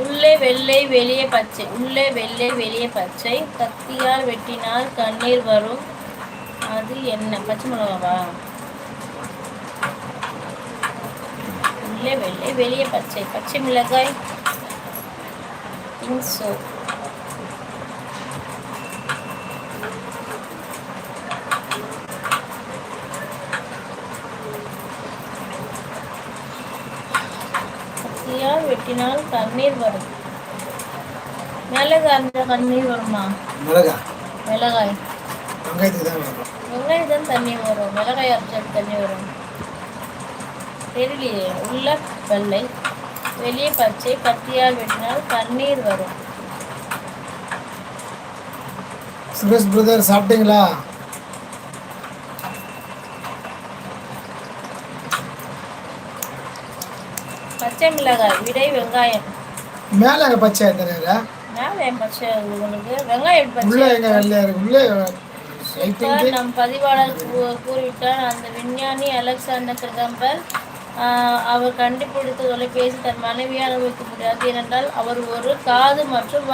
உள்ளே வெள்ளை வெளியே பச்சை. உள்ளே வெள்ளை வெளியே பச்சை. கத்தியால் வெட்டினால் கண்ணீர் வரும். அது என்ன? பச்சை மிளகாவா? உள்ளே வெள்ளை வெளியே பச்சை. பச்சை மிளகாய். இன்சோ. கத்தியால் வெட்டினால் கண்ணீர் வரும். மிளகாய் கண்ணீர் வருமா? மிளகாய். வெங்காயம் தான் தண்ணி வரும். மிளகாய் அரைச்சால் தண்ணி வரும். தெரியலையே. உள்ள வெள்ளை வெளியே பச்சை. கத்தியால் வெட்டினால் கண்ணீர் வரும். சுரேஷ் பிரதர் சாப்பிட்டீங்களா? பச்சை மிளகாய். விடை வெங்காயம். மேல எங்க பச்சை தெரியுதா? மேல என் பச்சை உங்களுக்கு வெங்காயம் பச்சை. உள்ள எங்க வெள்ளையா இருக்கு? உள்ளே நம் பதிவாளர் கூறிவிட்டார். அந்த விஞ்ஞானி அலெக்சாண்டர் கிரகம்பல் அவர் கண்டுபிடித்த தொலைபேசி தன் மனைவியை அனுபவிக்க முடியாது. ஏனென்றால் அவர் ஒரு காது மற்றும்